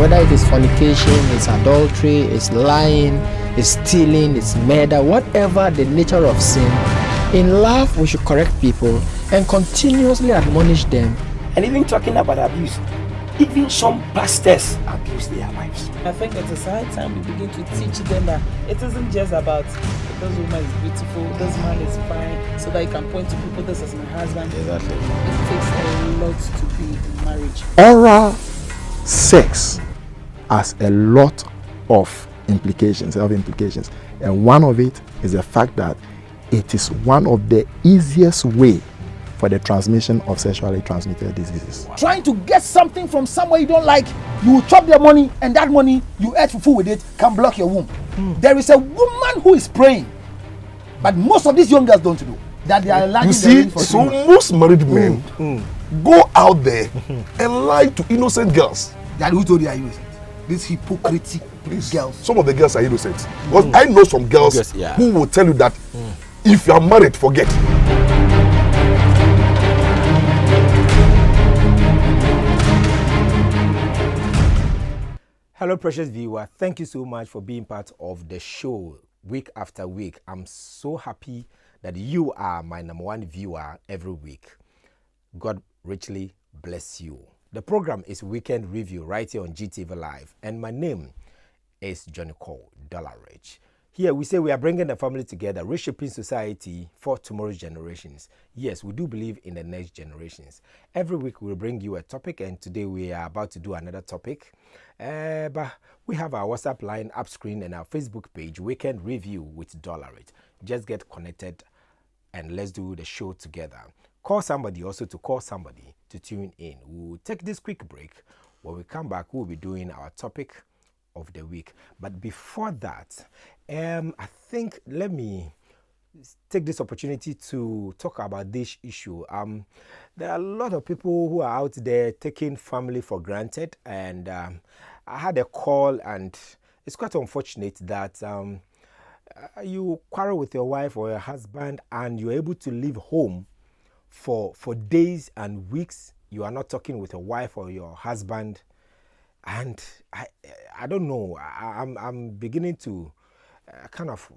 whether it is fornication, it's adultery, it's lying, it's stealing, it's murder, whatever the nature of sin. In love, we should correct people and continuously admonish them. And even talking about abuse, even some pastors abuse their wives. I think it is high time we begin to teach them that it isn't just about this woman is beautiful, this man is fine, so that you can point to people, this is my husband. Exactly. It takes a lot to be in marriage. Oral sex has a lot of implications, and one of it is the fact that it is one of the easiest way for the transmission of sexually transmitted diseases. Trying to get something from somewhere you don't like, you will chop their money, and that money you eat fufu with it can block your womb. There is a woman who is praying, but most of these young girls don't know that they are enlarging. You see, so most married men go out there and lie to innocent girls. That who told you are innocent? These hypocritic girls. Some of the girls are innocent. Because I know some girls who will tell you that if you are married, forget. Hello, precious viewer. Thank you so much for being part of the show week after week. I'm so happy that you are my #1 viewer every week. God richly bless you. The program is Weekend Review right here on GTV Live, and my name is Johnny Cole Dollarich. Here we say we are bringing the family together, reshaping society for tomorrow's generations. Yes, we do believe in the next generations. Every week we'll bring you a topic, and today we are about to do another topic. But we have our WhatsApp line up screen and our Facebook page, Weekend Review with Dollarich. Just get connected and let's do the show together. Call somebody also to call somebody to tune in. We'll take this quick break. When we come back, we'll be doing our topic of the week. But before that, I think let me take this opportunity to talk about this issue. There are a lot of people who are out there taking family for granted, and I had a call, and it's quite unfortunate that you quarrel with your wife or your husband and you're able to leave home for days and weeks. You are not talking with your wife or your husband, and I don't know. I'm beginning to kind of.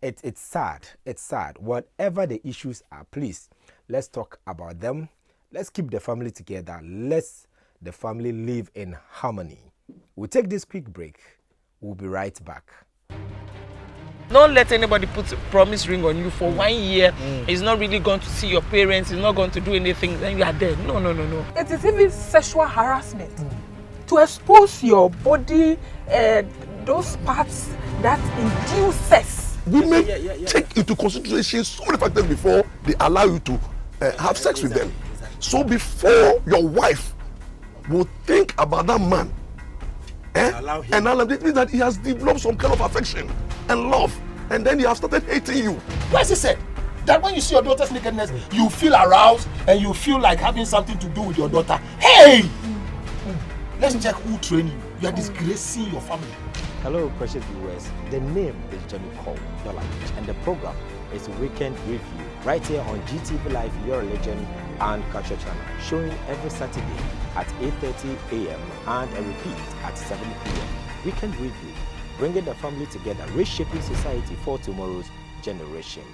It's sad. It's sad. Whatever the issues are, please let's talk about them. Let's keep the family together. Let's the family live in harmony. We'll take this quick break. We'll be right back. Don't let anybody put a promise ring on you for 1 year. He's not really going to see your parents. He's not going to do anything. Then you are dead. No. It is even sexual harassment to expose your body, those parts that induce sex. Women take into consideration so many factors before they allow you to have sex with them. So before your wife will think about that man, allow him, it means that he has developed some kind of affection and love, and then he has started hating you. Why is it said that when you see your daughter's nakedness, you feel aroused and you feel like having something to do with your daughter? Hey! Let's check who trained you. You are disgracing your family. Hello, precious viewers. The name is Johnny Cole Dollarich, and the program is Weekend Review right here on GTV Live, Your Religion and Culture Channel, showing every Saturday at 8:30 a.m. and a repeat at 7 p.m. Weekend Review, bringing the family together, reshaping society for tomorrow's generation.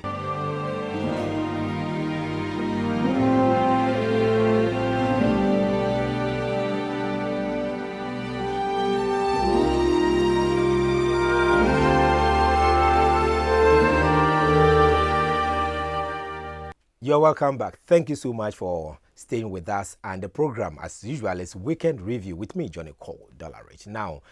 You're welcome back. Thank you so much for staying with us. And the program, as usual, is Weekend Review with me, Johnny Cole Dollarich. Now,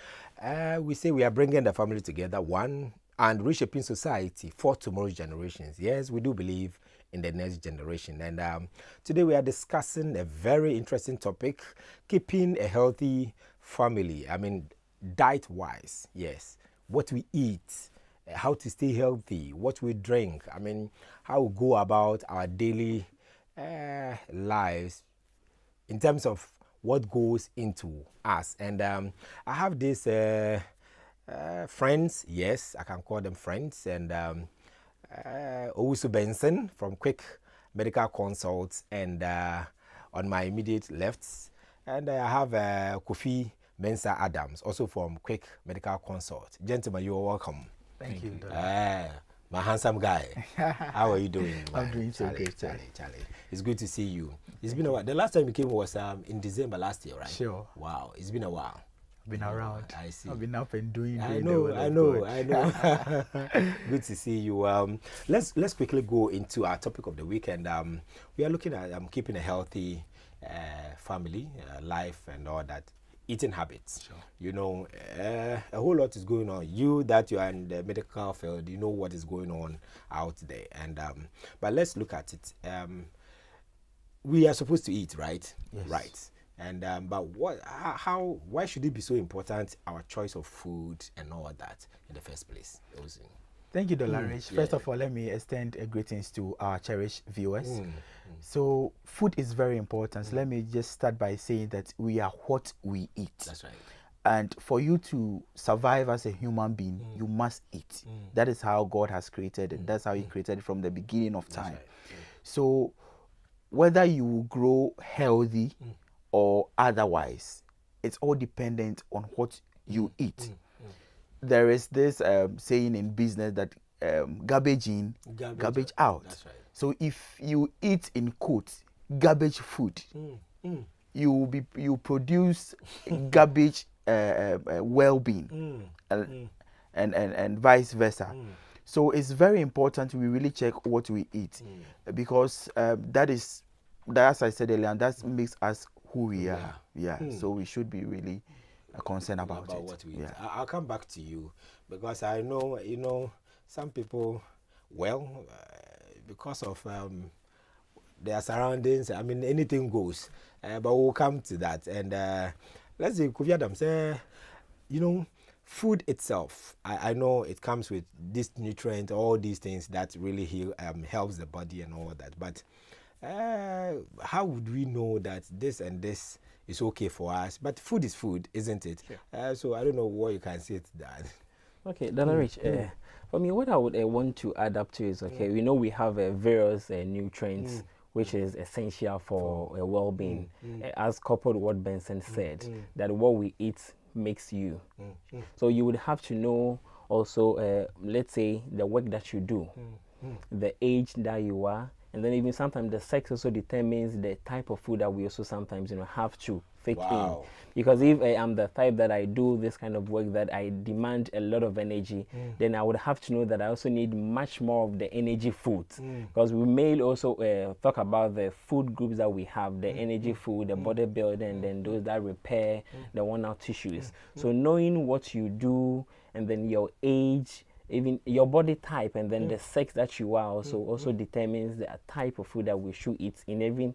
we say we are bringing the family together, one, and reshaping society for tomorrow's generations. Yes, we do believe in the next generation. And today we are discussing a very interesting topic, keeping a healthy family. I mean, diet-wise, yes, what we eat, how to stay healthy, what we drink, I mean, how we go about our daily lives in terms of what goes into us. And I have these friends, yes, I can call them friends, and Owusu Benson from Quick Medical Consults, and on my immediate left, and I have Kofi Mensa Adams, also from Quick Medical Consult. Gentlemen, you are welcome. Thank you. My handsome guy. How are you doing? I'm doing so good, Charlie. It's good to see you. It's been a while. The last time you came was in December last year, right? Sure. Wow, it's been a while. I've been around. I see. I've been up and doing. I know. Good to see you. Let's quickly go into our topic of the weekend. We are looking at keeping a healthy family life and all that. Eating habits. Sure. You know, a whole lot is going on. You that you are in the medical field, you know what is going on out there. And but let's look at it. We are supposed to eat, right? Yes. Right. And but why should it be so important, our choice of food and all that in the first place? Thank you, Dollarich. First of all, let me extend greetings to our cherished viewers. So food is very important. So let me just start by saying that we are what we eat. That's right. And for you to survive as a human being, you must eat. That is how God has created it. That's how He created it from the beginning of time. Right. So whether you grow healthy or otherwise, it's all dependent on what you eat. There is this saying in business that garbage in, garbage out. That's right. So if you eat in quotes garbage food, you produce garbage well-being, and vice versa. So it's very important we really check what we eat, because that, as I said earlier, and that makes us who we are. So we should be really concerned about it. What we eat. I'll come back to you, because I know, you know, some people, because of their surroundings, I mean, anything goes. But we'll come to that. And let's see, Kofi Adam say, you know, food itself, I know it comes with this nutrient, all these things that really helps the body and all that. But how would we know that this and this is okay for us? But food is food, isn't it? Sure. So I don't know what you can say to that. Okay, Dollarich, for me, what I would want to add up to is, okay, we know we have various nutrients which is essential for well-being, as coupled what Benson said, that what we eat makes you. So you would have to know also, let's say, the work that you do, the age that you are, and then even sometimes the sex also determines the type of food that we also sometimes have to fit in. Because if I'm the type that I do this kind of work that I demand a lot of energy, then I would have to know that I also need much more of the energy foods. Because we may also talk about the food groups that we have, the energy food, the bodybuilding, and then those that repair the worn-out tissues. So knowing what you do, and then your age, even your body type, and then the sex that you are also determines the type of food that we should eat in even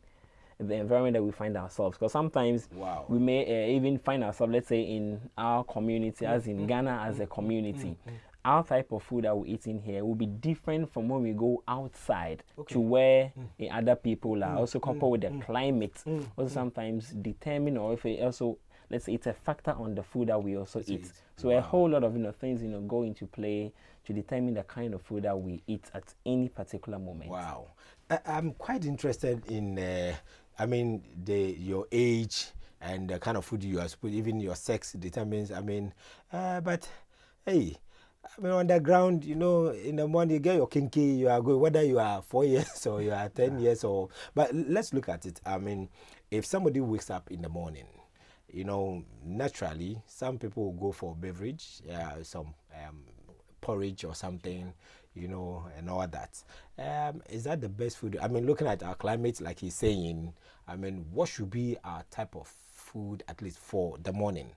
the environment that we find ourselves. Because sometimes we may even find ourselves, let's say, in our community, as in Ghana as a community. Our type of food that we eat in here will be different from when we go outside to where other people are. Also coupled with the climate, also sometimes determine, or if it also, let's say, it's a factor on the food that we also eat. So a whole lot of things go into play to determine the kind of food that we eat at any particular moment. Wow, I'm quite interested in, I mean, your age and the kind of food you are supposed. Even your sex determines. I mean, but hey, I mean, on the ground, in the morning you get your kinky, you are good, whether you are 4 years or you are 10 years or. But let's look at it. I mean, if somebody wakes up in the morning, naturally, some people will go for beverage, some porridge or something, and all that. Is that the best food? I mean, looking at our climate, like he's saying, I mean, what should be our type of food, at least for the morning?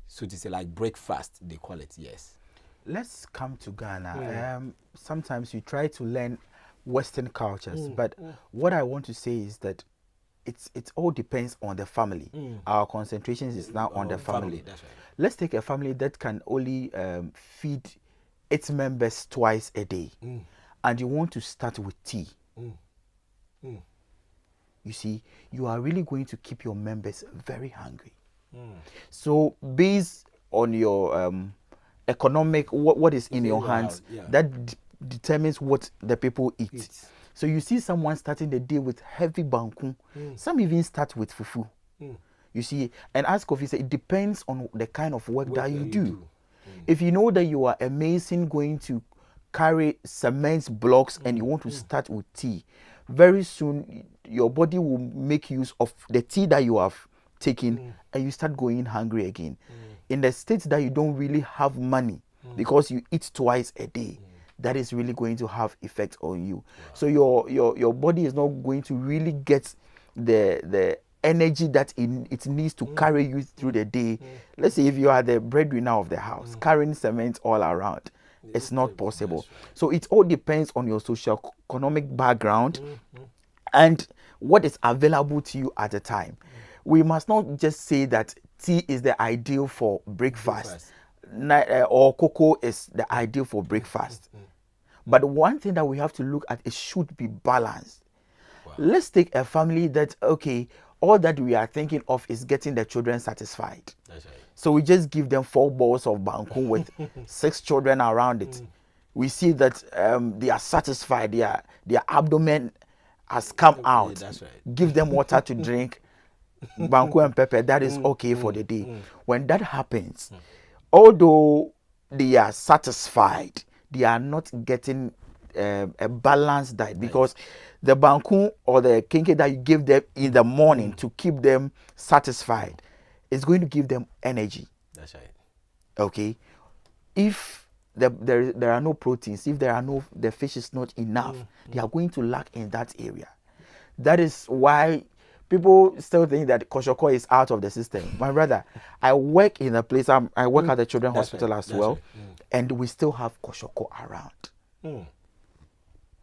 So to say, like breakfast, they call it, yes. Let's come to Ghana. Sometimes you try to learn Western cultures, but what I want to say is that it all depends on the family. Our concentration is now on the family. That's right. Let's take a family that can only feed its members twice a day, and you want to start with tea. You see, you are really going to keep your members very hungry. So based on your economic, what is in your hands, that determines what the people eat. So you see someone starting the day with heavy banku. Some even start with fufu. You see, and as Kofi said, it depends on the kind of work that you do. If you know that you are a mason going to carry cement blocks and you want to start with tea, very soon your body will make use of the tea that you have taken and you start going hungry again. In the states that you don't really have money because you eat twice a day, that is really going to have effect on you. So your body is not going to really get the energy that it needs to carry you through the day. Let's say if you are the breadwinner of the house, carrying cement all around, it's not possible. So it all depends on your socio-economic background and what is available to you at the time. We must not just say that tea is the ideal for breakfast, or cocoa is the ideal for breakfast. But one thing that we have to look at, it should be balanced. Let's take a family that, okay, all that we are thinking of is getting the children satisfied. That's right. So we just give them 4 bowls of banku with 6 children around it. We see that they are satisfied, their abdomen has come out. That's right. Give them water to drink, banku and pepper, that is okay for the day. When that happens, although they are satisfied, they are not getting a balanced diet, because the banku or the kinke that you give them in the morning to keep them satisfied is going to give them energy. That's right. Okay. If there are no proteins, if the fish is not enough, they are going to lack in that area. That is why people still think that koshoko is out of the system. My brother, I work in a place, I work at the children's hospital as well, and we still have koshoko around.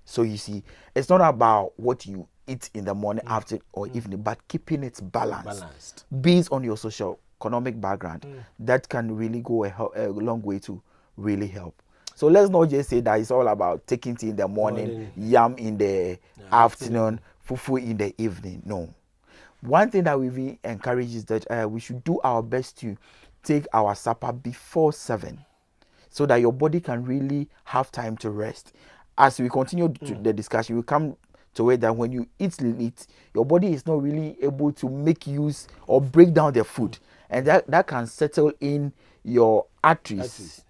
So you see, it's not about what you eat in the morning, after or evening, but keeping it balanced based on your social economic background. That can really go a long way to really help. So let's not just say that it's all about taking tea in the morning, yam in the afternoon, fufu in the evening. No. One thing that we encourage is that we should do our best to take our supper before 7, so that your body can really have time to rest. As we continue the discussion, we come to it that when you eat late, your body is not really able to make use or break down the food, and that can settle in your arteries,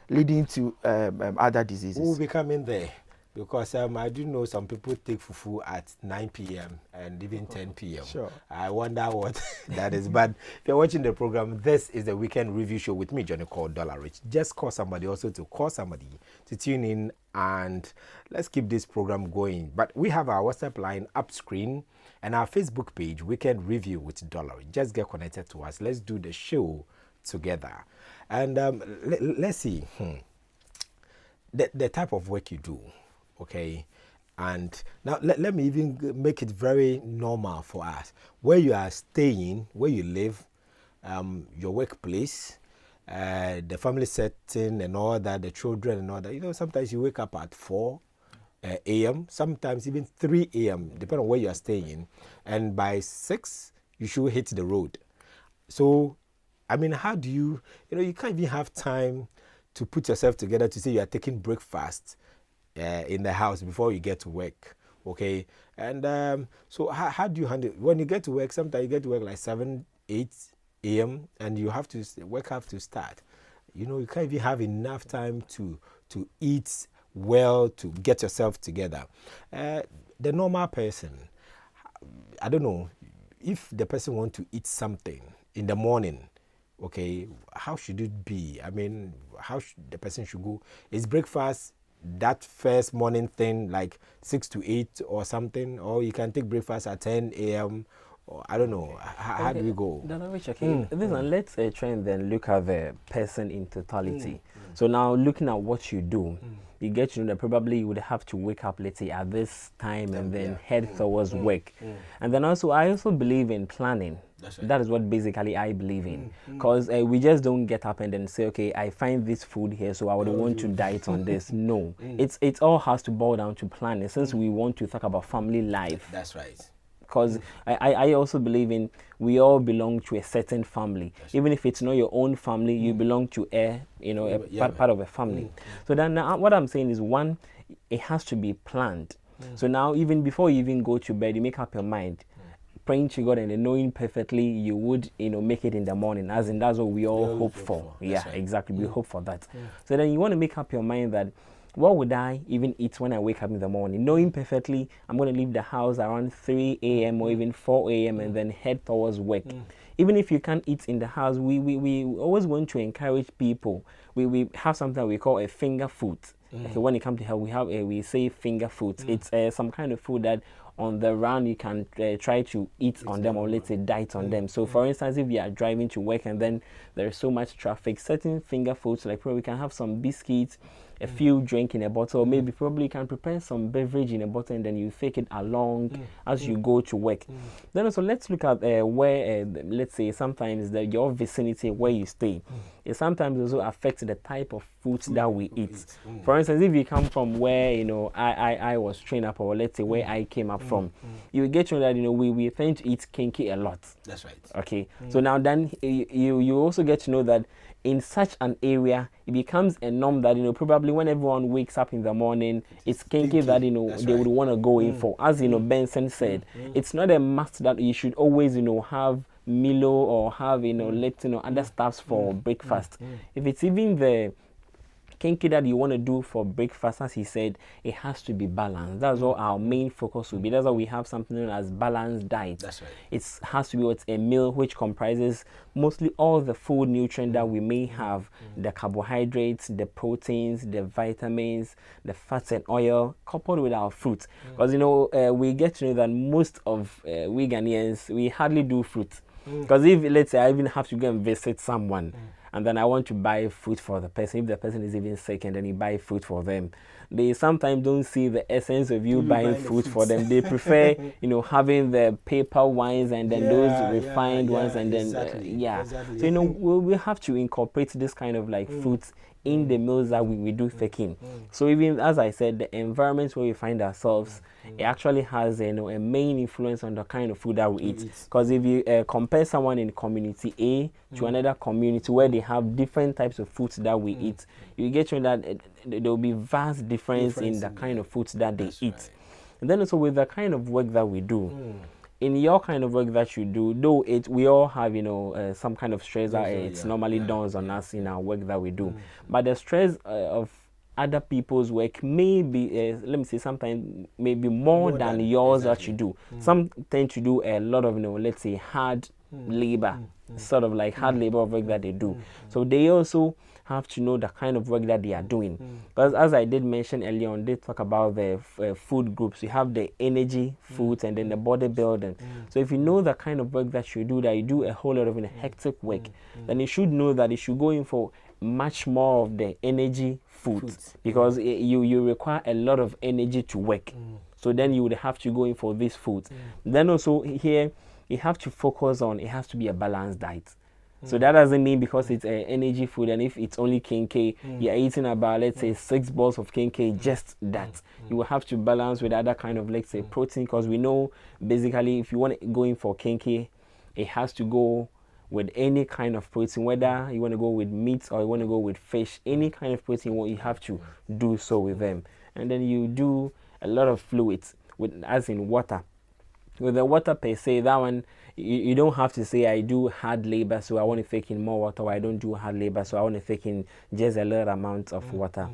leading to other diseases. We'll be coming there, because I do know some people take fufu at 9 p.m. and even 10 p.m. Sure. I wonder what that is. But if you're watching the program, this is the weekend review show with me, Johnny, called Dollarich. Just call somebody also to call somebody to tune in, and let's keep this program going. But we have our WhatsApp line up screen and our Facebook page, Weekend Review with Dollarich. Just get connected to us. Let's do the show together. And let's see the type of work you do. Okay, and now let me even make it very normal for us. Where you are staying, where you live, your workplace, the family setting and all that, the children and all that. You know, sometimes you wake up at 4 a.m., sometimes even 3 a.m., depending on where you are staying. And by 6, you should hit the road. So, I mean, how do you can't even have time to put yourself together to say you are taking breakfast in the house before you get to work, okay? And so how do you handle it? When you get to work? Sometimes you get to work like 7, 8 a.m. and you have to work have to start. You know, you can't even have enough time to eat well, to get yourself together. The normal person, I don't know, if the person wants to eat something in the morning, okay, how should it be? I mean, how the person should go? Is breakfast that first morning thing, like 6 to 8 or something, or you can take breakfast at 10 a.m. or I don't know. How do we go? Dollarich, okay. Let's try and then look at the person in totality. So now looking at what you do, you get to know that probably you would have to wake up, let's say, at this time and then head towards work. And then also, I also believe in planning. Right. That is what basically I believe in. Because we just don't get up and then say, okay, I find this food here, so I would want to diet on this. No. It all has to boil down to planning, since we want to talk about family life. That's right. Because I also believe in, we all belong to a certain family. Even if it's not your own family, you belong to part of a family. So then what I'm saying is, one, it has to be planned. So now, even before you even go to bed, you make up your mind. praying to God and then knowing perfectly you would, make it in the morning, as in that's what we all hope for. Yeah, right. Exactly. We hope for that. So then you want to make up your mind that, what would I even eat when I wake up in the morning? Knowing perfectly I'm going to leave the house around 3 a.m. or even 4 a.m. and then head towards work. Even if you can't eat in the house, we always want to encourage people. We have something we call a finger food. Okay, when it comes to health, we say finger food. It's some kind of food that on the run you can try to eat on them, or let's say diet on them. So for instance, if you are driving to work and then there is so much traffic, certain finger foods, like probably we can have some biscuits, a few drink in a bottle, or maybe probably you can prepare some beverage in a bottle and then you take it along as you go to work. Then also let's look at where, let's say sometimes your vicinity where you stay, it sometimes also affects the type of food that we eat. For instance, if you come from where, I was trained up, or let's say where I came up from, you will get to know that, we tend to eat kinky a lot. That's right. Okay. So now then you also get to know that in such an area, it becomes a norm that, probably when everyone wakes up in the morning, it's kinky that, they would want to go in for. As, Benson said, it's not a must that you should always, have Milo or have, Leptin or other stuffs for breakfast. If it's even the kinky that you want to do for breakfast, as he said, it has to be balanced. That's what our main focus will be. That's why we have something known as balanced diet. That's right. It has to be a meal which comprises mostly all the food nutrient that we may have, the carbohydrates, the proteins, the vitamins, the fats and oil, coupled with our fruits. Because we get to know that most of we Ghanaians, we hardly do fruit. Because if, let's say, I even have to go and visit someone, and then I want to buy food for the person, if the person is even sick, and then you buy food for them, they sometimes don't see the essence of you buying food for them. They prefer, having the paper wines and then those refined ones, and then exactly. So we have to incorporate this kind of like fruits in the meals that we do taking. So even as I said, the environment where we find ourselves, it actually has a main influence on the kind of food that we eat. Because if you compare someone in community A to another community where they have different types of foods that we eat, you get to know that there will be vast difference in the kind of foods that they eat. Right. And then also with the kind of work that we do, in your kind of work that you do, though we all have some kind of stress that it's normally dawns on us in our work that we do, but the stress of other people's work may be, let me say, sometimes maybe more than yours that you do. Some tend to do a lot of, let's say, hard labor, sort of like hard labor of work that they do. So they also have to know the kind of work that they are doing. Because as I did mention earlier on, they talk about the food groups. You have the energy foods and then the bodybuilding. So if you know the kind of work that you do a whole lot of hectic work, then you should know that you should go in for much more of the energy foods, because you require a lot of energy to work. So then you would have to go in for these foods. Then also here, you have to focus on, it has to be a balanced diet. So that doesn't mean because it's an energy food, and if it's only kinky, you're eating about, let's say, 6 balls of kinky, just that. You will have to balance with other kind of, let's say, protein, because we know basically if you want to go in for kinky, it has to go with any kind of protein, whether you want to go with meat or you want to go with fish, any kind of protein, you have to do so with them. And then you do a lot of fluids, as in water. With the water per se, that one, you don't have to say I do hard labor, so I want to take in more water, or I don't do hard labor, so I want to take in just a little amount of water.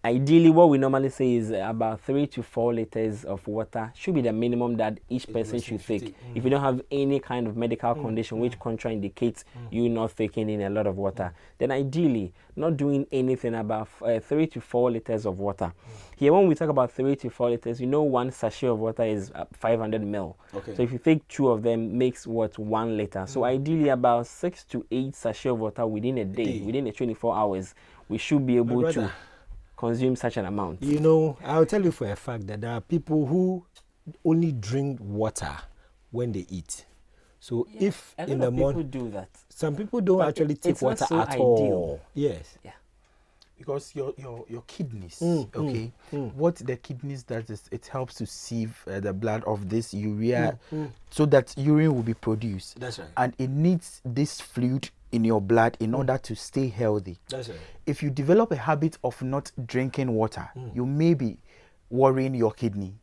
Ideally, what we normally say is about 3 to 4 liters of water should be the minimum that each person should take. If you don't have any kind of medical condition which contraindicates you not taking in a lot of water, then ideally, not doing anything about 3 to 4 liters of water. Here, when we talk about 3 to 4 liters, one sachet of water is 500 ml. Okay. So if you take 2 of them, makes 1 liter. So ideally, about 6 to 8 sachets of water within a day, within the 24 hours, we should be able to consume such an amount. I'll tell you for a fact that there are people who only drink water when they eat. So if in the morning, people do that. Some people don't actually take water at all. Yes. Yeah. Because your kidneys, what the kidneys does is it helps to sieve the blood of this urea so that urine will be produced. That's right. And it needs this fluid in your blood in order to stay healthy. That's right. If you develop a habit of not drinking water, you may be worrying your kidney.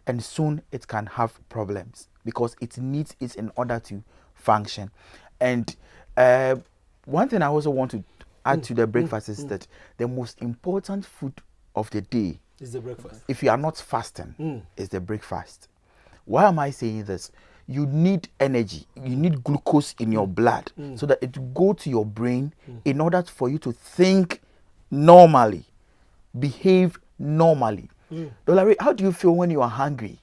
and soon it can have problems because it needs it in order to function. And one thing I also want to add to the breakfast is that the most important food of the day Is the breakfast. if you are not fasting is the breakfast. Why am I saying this? You need energy, you need glucose in your blood so that it go to your brain in order for you to think normally, behave normally. Dollarich, how do you feel when you are hungry?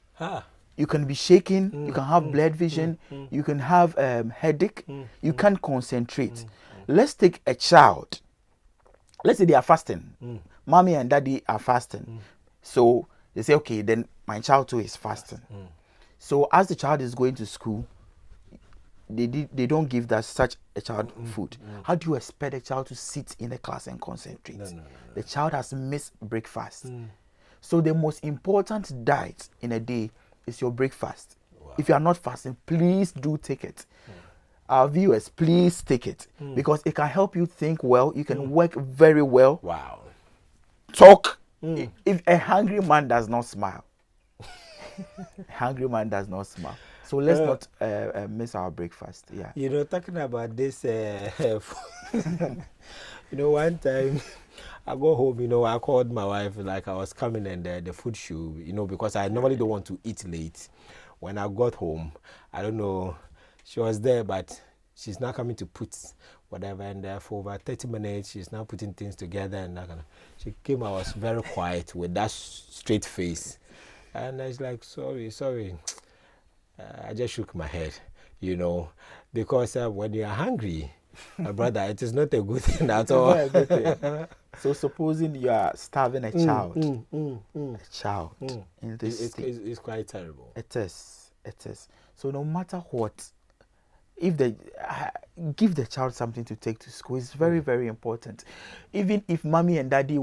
You can be shaking, you can have blurred vision, you can have headache, you can't concentrate. Let's take a child. Let's say they are fasting. Mommy and daddy are fasting. So they say, okay, then my child too is fasting. So as the child is going to school, they don't give that such a child food. How do you expect a child to sit in the class and concentrate? No. The child has missed breakfast. So the most important diet in a day is your breakfast. Wow. If you are not fasting, please do take it. Our viewers, please take it because it can help you think well. You can work very well. Wow. Talk. If a hungry man does not smile, a hungry man does not smile. So let's not miss our breakfast. Yeah. You know, talking about this, one time I go home, I called my wife, like I was coming and the food shoe, because I normally don't want to eat late. When I got home, I don't know, she was there, but she's not coming to put whatever, and for over 30 minutes, she's now putting things together, and she came, I was very quiet with that straight face, and I was like, sorry, I just shook my head, because when you are hungry, my brother, it is not a good thing at all. Not a good thing. So supposing you are starving a child, in this state, it's quite terrible. It is. So no matter what, if they give the child something to take to school, it's very, very important. Even if mommy and daddy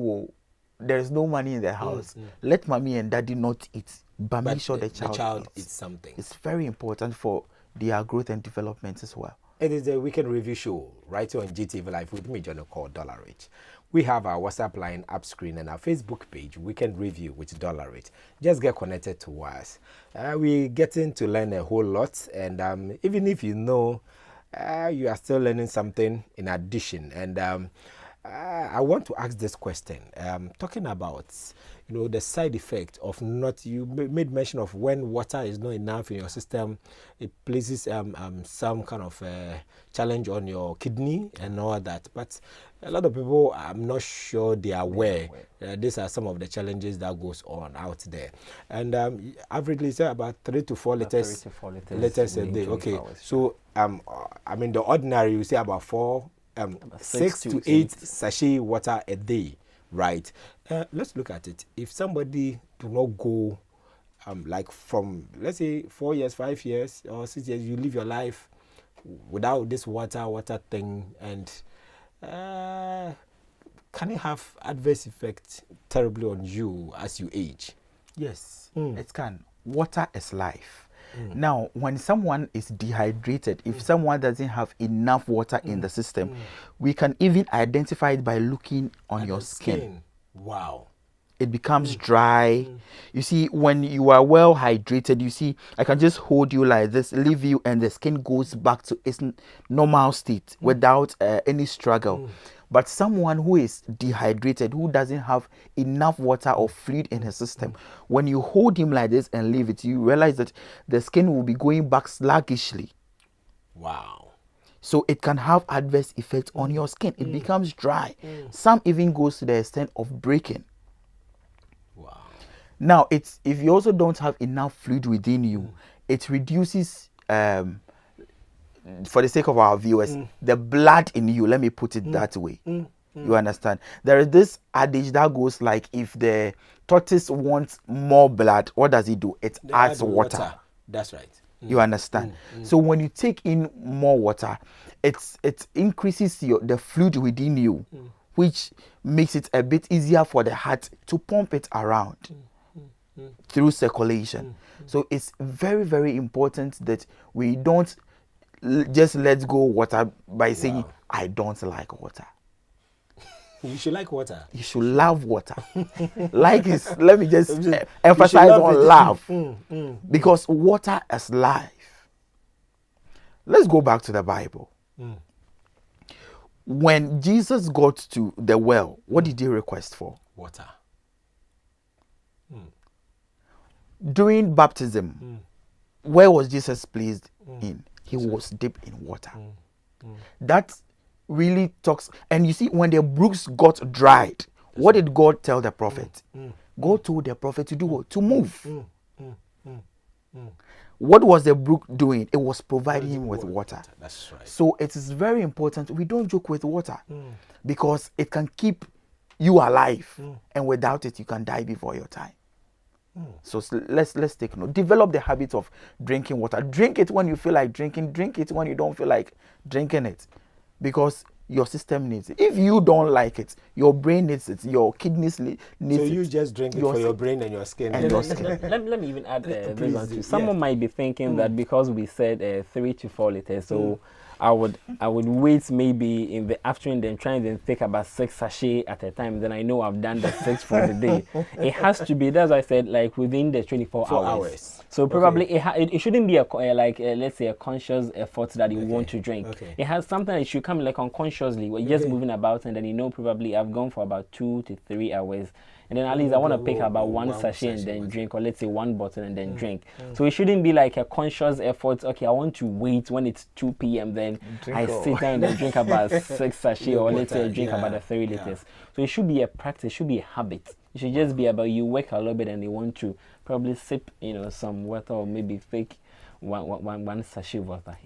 there is no money in the house, let mommy and daddy not eat, but make sure the child eats something. It's very important for their growth and development as well. It is a weekend review show right here on GTV Live with me, John called Dollarich. We have our WhatsApp line up screen and our Facebook page, Weekend Review with Dollarich. Just get connected to us. We're getting to learn a whole lot, and even if you are still learning something in addition. And I want to ask this question, talking about the side effect of you made mention of when water is not enough in your system, it places some kind of challenge on your kidney and all that. But a lot of people, I'm not sure they are aware. These are some of the challenges that goes on out there. And averagely, say about 3 to 4 liters a day. Okay, so the ordinary, you say about 6 to 8 sachet water a day. Right. Let's look at it. If somebody do not go, like from, let's say, 4 years, 5 years, or 6 years, you live your life without this water thing, and can it have adverse effects terribly on you as you age? Yes, it can. Water is life. Now, when someone is dehydrated, if someone doesn't have enough water in the system, we can even identify it by looking on your skin. Wow. It becomes dry. You see, when you are well hydrated, you see, I can just hold you like this, leave you, and the skin goes back to its normal state without any struggle. But someone who is dehydrated, who doesn't have enough water or fluid in his system, when you hold him like this and leave it, you realize that the skin will be going back sluggishly. Wow. So it can have adverse effects on your skin. It becomes dry. Some even goes to the extent of breaking. Wow. Now, if you also don't have enough fluid within you, it reduces, for the sake of our viewers, the blood in you. Let me put it that way. You understand? There is this adage that goes like, if the tortoise wants more blood, what does it do? It adds water. That's right. You understand? So when you take in more water, it increases the fluid within you, which makes it a bit easier for the heart to pump it around through circulation. So it's very, very important that we don't just let go water by saying, I don't like water. You should like water. You should love water. Like is, let me just You emphasize should love on it. love. Because water is life. Let's go back to the Bible. When Jesus got to the well, what did he request for? Water. During baptism, where was Jesus placed in? He was dipped in water. That really talks. And you see, when the brooks got dried, what did God tell the prophet? God told the prophet to do what? To move. What was the brook doing? It was providing him with water. That's right. So it is very important we don't joke with water, because it can keep you alive, and without it you can die before your time. So let's take note. Develop the habit of drinking water. Drink it when you feel like drinking. Drink it when you don't feel like drinking it, because your system needs it. If you don't like it, your brain needs it. Your kidneys needs it. So you just drink it for your brain and your skin. And your skin. Let me even add this one too. Someone might be thinking that because we said 3 to 4 liters, so I would wait maybe in the afternoon, then try and then take about 6 sachets at a time. Then I know I've done the 6 for the day. It has to be, that's why I said, like within the 24 hours. So probably it shouldn't be let's say a conscious effort that you want to drink. It has something that should come like unconsciously. We're just moving about, and then you know probably I've gone for about 2 to 3 hours. And then at least I want to pick about one sachet and then drink, or let's say 1 bottle and then drink. So it shouldn't be like a conscious effort. Okay, I want to wait when it's 2 p.m. then I sit down and then drink about 6 sachets, or let's say I drink about 3 liters. So it should be a practice, it should be a habit. It should just be about you wake a little bit and you want to probably sip, some water, or maybe fake one sachet of water.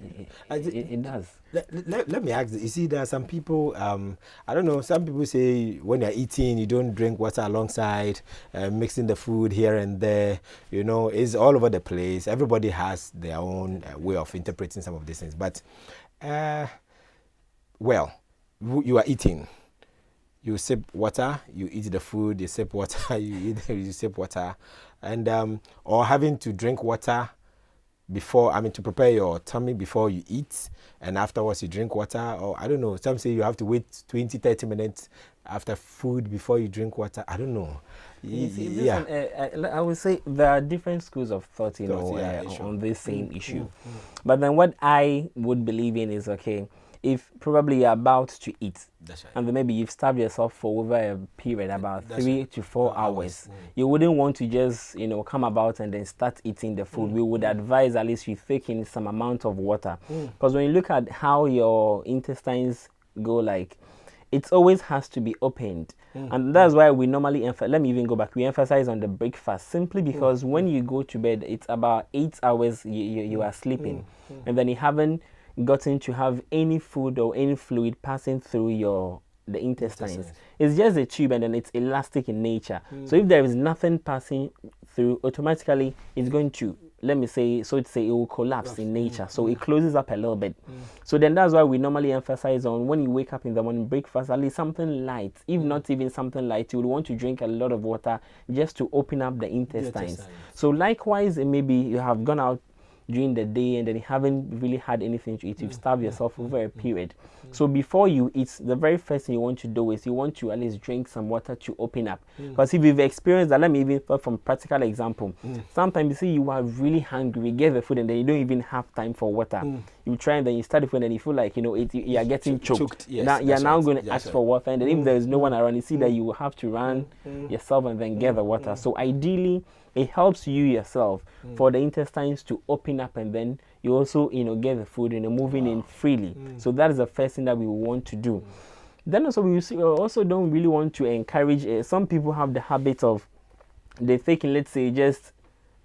It does. Let me ask you see, there are some people, I don't know, some people say when you're eating you don't drink water alongside, mixing the food here and there, it's all over the place. Everybody has their own way of interpreting some of these things, but you are eating, you sip water, you eat the food, you sip water, you sip water, and or having to drink water before, to prepare your tummy before you eat, and afterwards you drink water, or I don't know, some say you have to wait 20-30 minutes after food before you drink water. I don't know. I would say there are different schools of thought, on this same issue. But then what I would believe in is, okay, if probably you're about to eat, and then maybe you've starved yourself for over a period about 3 to 4 hours, you wouldn't want to just come about and then start eating the food. We would advise at least you take in some amount of water, because when you look at how your intestines go, like, it always has to be opened. And that's why we normally let me even go back, we emphasize on the breakfast, simply because when you go to bed, it's about 8 hours you are sleeping, and then you haven't gotten to have any food or any fluid passing through the intestines. It's just a tube, and then it's elastic in nature. So if there is nothing passing through, automatically it's going to, let me say, so to say, it will collapse in nature. So it closes up a little bit. So then that's why we normally emphasize on, when you wake up in the morning, breakfast, at least something light. If not even something light, you would want to drink a lot of water just to open up the intestines. So likewise, maybe you have gone out during the day and then you haven't really had anything to eat, you've starved yourself over a period. So before you eat, the very first thing you want to do is you want to at least drink some water to open up. Because if you've experienced that, let me even thought from practical example. Sometimes you see you are really hungry, you get the food and then you don't even have time for water. You try and then you start the food and then you feel like you are getting choked. Now you're now going to ask for water, and then if there is no one around, you see that you will have to run yourself and then get the water. So ideally, it helps you yourself for the intestines to open up, and then you also get the food moving in freely. So that is the first thing that we want to do. Then also we also don't really want to encourage. Some people have the habit of they taking, let's say, just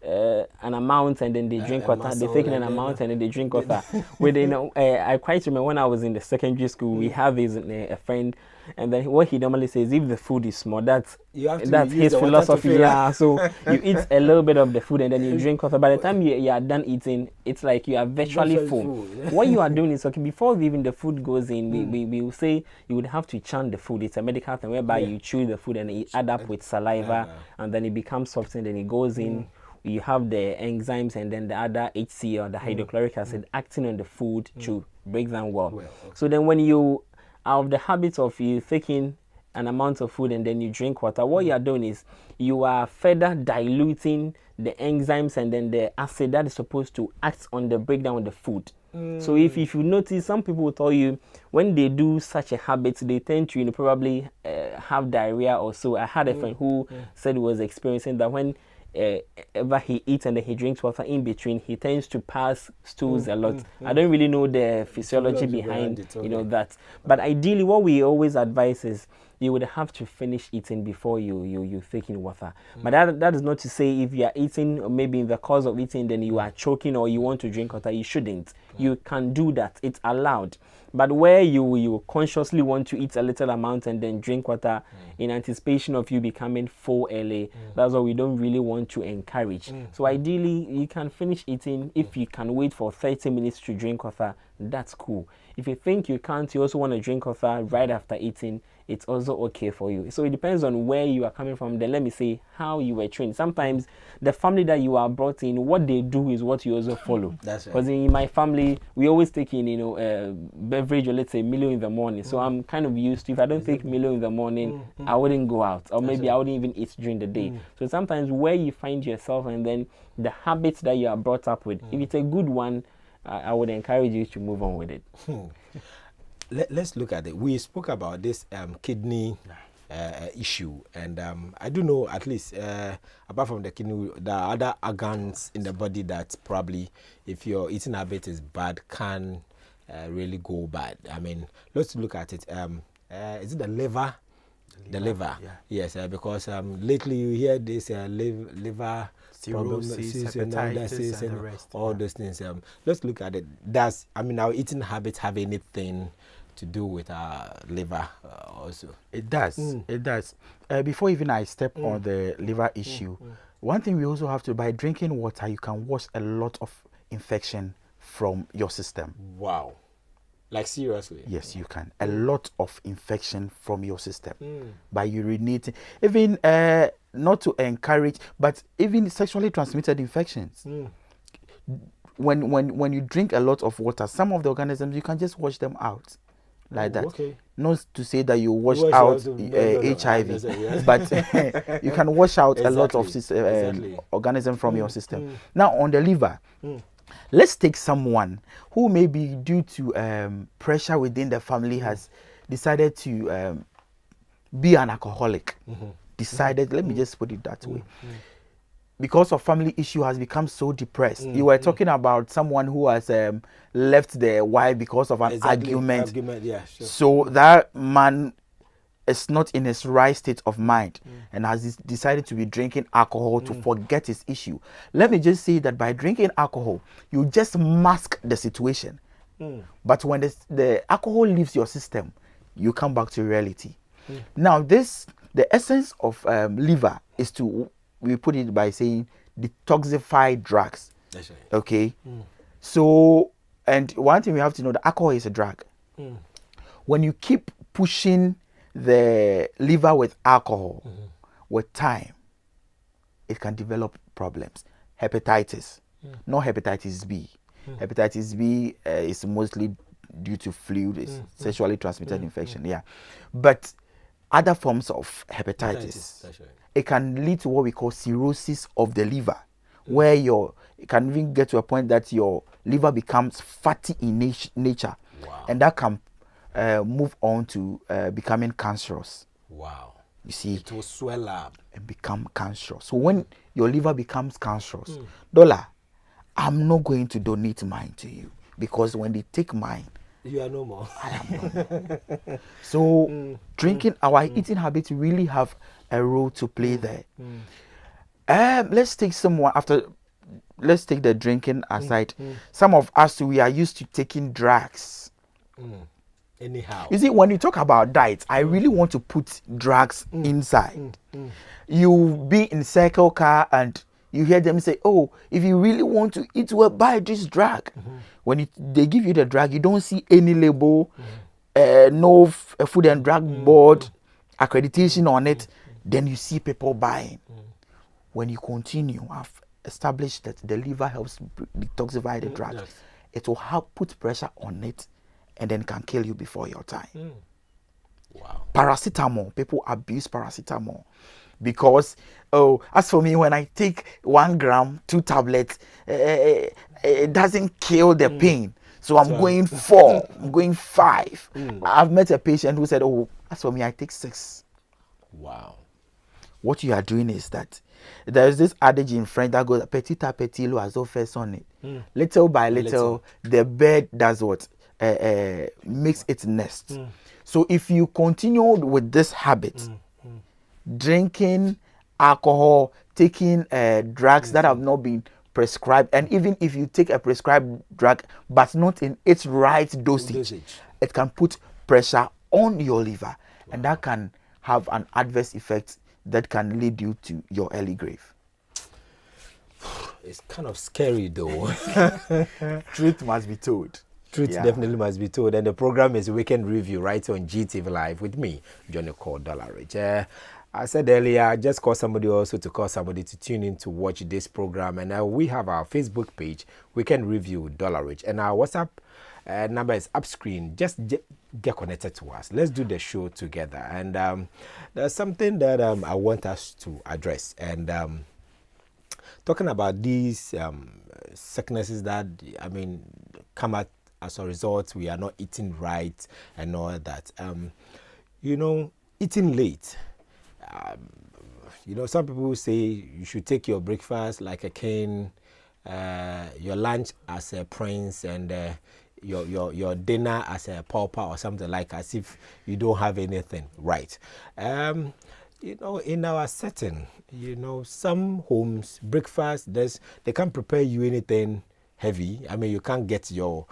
an amount and then they drink water. They're taking an amount and then they drink water. I quite remember when I was in the secondary school, we have a friend, and then what he normally says, if the food is small, that's his philosophy. So you eat a little bit of the food and then you drink water. By the time you are done eating, it's like you are virtually full. What you are doing is, okay, before even the food goes in, we will say you would have to chant the food. It's a medical thing whereby you chew the food and it add up with saliva, and then it becomes soft and then it goes in. You have the enzymes and then the other HCl or the hydrochloric acid acting on the food to break down well. So then when you are of the habit of you taking an amount of food and then you drink water, what you are doing is you are further diluting the enzymes and then the acid that is supposed to act on the breakdown of the food. So if you notice, some people will tell you when they do such a habit, they tend to probably have diarrhea or so. I had a friend who said he was experiencing that when ever he eats and then he drinks water in between, he tends to pass stools a lot. I don't really know the physiology behind it, that, but ideally what we always advise is you would have to finish eating before you take in water. But that is not to say if you are eating, or maybe in the course of eating, then you are choking or you want to drink water, you shouldn't. You can do that, it's allowed. But where you consciously want to eat a little amount and then drink water in anticipation of you becoming full early, that's what we don't really want to encourage. So ideally, you can finish eating. If you can wait for 30 minutes to drink water, that's cool. If you think you can't, you also want to drink water right after eating, it's also okay for you. So it depends on where you are coming from. Then let me say how you were trained. Sometimes the family that you are brought in, what they do is what you also follow. That's right. Because in my family, we always take in, beverage, or let's say Milo in the morning. So I'm kind of used to, if I don't take Milo in the morning, I wouldn't go out, or maybe I wouldn't even eat during the day. So sometimes where you find yourself and then the habits that you are brought up with, if it's a good one, I would encourage you to move on with it. Let's look at it. We spoke about this kidney issue, and I do know, at least apart from the kidney, there are other organs in the body that probably, if your eating habit is bad, can really go bad. I mean, let's look at it. Is it the liver? The liver, yeah. Yes, because lately you hear this liver cirrhosis, hepatitis, and the rest. all those things. Let's look at it. Does our eating habits have anything to do with our liver also? It does. It does. Before even I step on the liver issue, one thing we also have to, by drinking water, you can wash a lot of infection from your system. Wow. Like seriously? Yes, you can. A lot of infection from your system by urinating. Even not to encourage, but even sexually transmitted infections. When you drink a lot of water, some of the organisms, you can just wash them out like that. Okay. Not to say that you wash out HIV, but you can wash out a lot of organisms from your system. Now on the liver, let's take someone who maybe due to pressure within the family has decided to be an alcoholic. Decided, let me just put it that way. Because of family issue has become so depressed. You were talking about someone who has left their wife because of an argument. Yeah, sure. So that man is not in his right state of mind and has decided to be drinking alcohol to forget his issue. Let me just say that by drinking alcohol, you just mask the situation. But when the alcohol leaves your system, you come back to reality. Now, the essence of liver is to, we put it by saying, detoxify drugs. That's right. Okay? So, and one thing we have to know, the alcohol is a drug. When you keep pushing the liver with alcohol, with time, it can develop problems. Hepatitis, not hepatitis B. Hepatitis B is mostly due to fluid, it's sexually transmitted infection, But other forms of hepatitis, that's right. it can lead to what we call cirrhosis of the liver, where it can even get to a point that your liver becomes fatty in nature. Wow. And that can move on to becoming cancerous. Wow. You see, It will swell up and become cancerous. So when your liver becomes cancerous, Dollar, I'm not going to donate mine to you, because when they take mine, you are no more. I am no more. So drinking, our eating habits really have a role to play there. Let's take the drinking aside. Some of us, we are used to taking drugs. Anyhow. You see, when you talk about diet, I really want to put drugs inside. You be in cycle car and you hear them say, oh, if you really want to eat well, buy this drug. When they give you the drug, you don't see any label, no Food and Drug Board accreditation on it. Then you see people buying. When you continue, I've established that the liver helps detoxify the drug. Yes. It will help put pressure on it and then can kill you before your time. Wow. Paracetamol. People abuse paracetamol because, as for me, when I take 1 gram, 2 tablets, it doesn't kill the pain. So I'm going 4, I'm going 5. I've met a patient who said, oh, as for me, I take 6. Wow. What you are doing is that there is this adage in French that goes petit à petit l'oiseau fait son nid. Little by little, the bird does what? Makes its nest. So if you continue with this habit, drinking alcohol, taking drugs that have not been prescribed, and even if you take a prescribed drug but not in its right dosage, it can put pressure on your liver, and that can have an adverse effect that can lead you to your early grave. It's kind of scary though. Truth must be told. Truth definitely must be told. And the program is Weekend Review right on GTV Live with me, Johnny called Dollarich. I said earlier, just call somebody also to call somebody to tune in to watch this program. And we have our Facebook page, Weekend Review Dollarich. And our WhatsApp number is up screen. Just get connected to us. Let's do the show together. And there's something that I want us to address. And talking about these sicknesses that, I mean, come out as a result, we are not eating right and all that. You know, eating late. You know, some people say you should take your breakfast like a king, your lunch as a prince, and your dinner as a pauper or something, like as if you don't have anything right. You know, in our setting, you know, some homes, breakfast, they can't prepare you anything heavy. I mean, you can't get you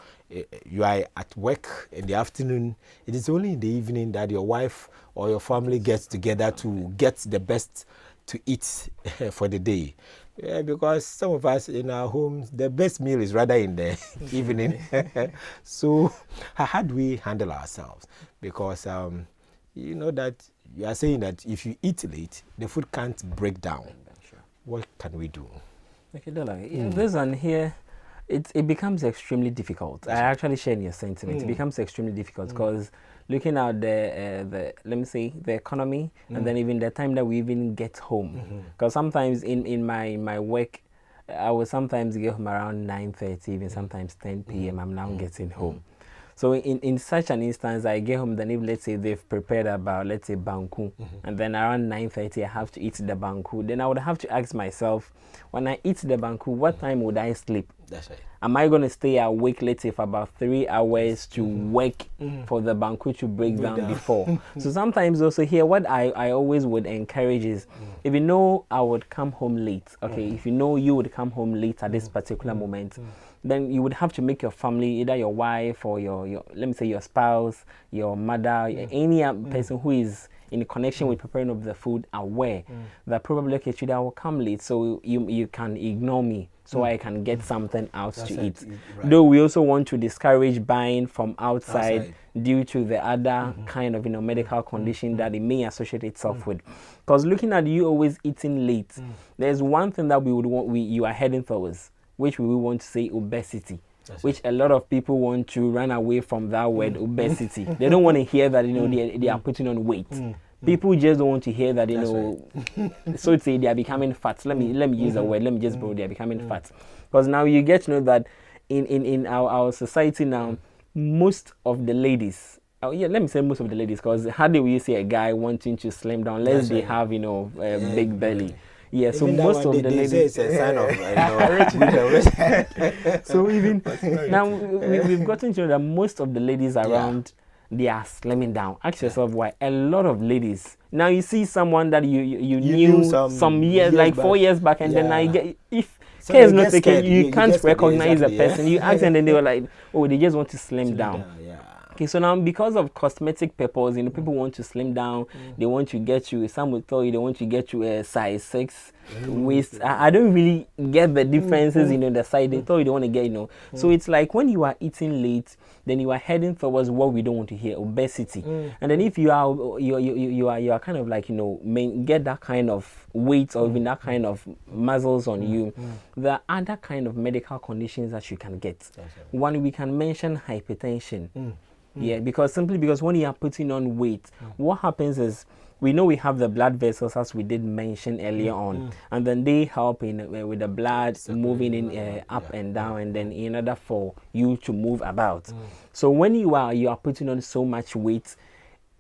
are at work in the afternoon. It is only in the evening that your wife or your family gets together to get the best to eat for the day. Yeah, because some of us in our homes, the best meal is rather in the evening. So how do we handle ourselves? Because you know that you are saying that if you eat late, the food can't break down. What can we do? Okay, this one here, it becomes extremely difficult. I actually share in your sentiment. It becomes extremely difficult because looking at the let me say the economy and then even the time that we even get home. Because sometimes in my work, I will sometimes get home around 9:30, even sometimes 10 p.m. I'm now getting home. So in such an instance, I get home, then if let's say they've prepared about, let's say, banku, and then around 9:30 I have to eat the banku, then I would have to ask myself, when I eat the banku, what time would I sleep? That's right. Am I going to stay awake, let's say, for about 3 hours to work for the banku to break down before? So sometimes also here, what I always would encourage is, if you know I would come home late, okay, if you know you would come home late at this particular moment, then you would have to make your family, either your wife or your let me say your spouse, your mother, any person who is in connection with preparing of the food aware that probably, okay, today I will come late, so you can ignore me so I can get something out to eat. Right. Though we also want to discourage buying from outside due to the other kind of medical condition that it may associate itself with. Because looking at you always eating late, there's one thing that we would want, you are heading towards, which we will want to say obesity. That's which a lot of people want to run away from that word obesity. They don't want to hear that they are putting on weight. People just don't want to hear that so to say they are becoming fat. Let me use the word. Let me just they are becoming fat. Because now you get to know that in our society now, most of the ladies, let me say most of the ladies, because how do you see a guy wanting to slim down unless they have a big belly? Yeah, so most of the ladies, it's a sign of so even now we've gotten to know that most of the ladies around they are slimming down. Ask yourself why. A lot of ladies. Now you see someone that you knew some years like back. 4 years back, and then now you get, if care is not taken, you can't recognize the person. You ask and then they were like, oh, they just want to slim down. Okay, so now because of cosmetic purpose, people want to slim down. They want to get you. Some will tell you they want to get you a size 6 waist. I don't really get the differences. The size they tell you they want to get. So it's like when you are eating late, then you are heading towards what we don't want to hear, obesity. And then if you are kind of like get that kind of weight or even that kind of muscles on you, there are other kind of medical conditions that you can get. One we can mention hypertension. Yeah, because when you are putting on weight, what happens is, we know we have the blood vessels, as we did mention earlier on, and then they help in with the blood moving in up and down, and then in order for you to move about. So when you are putting on so much weight,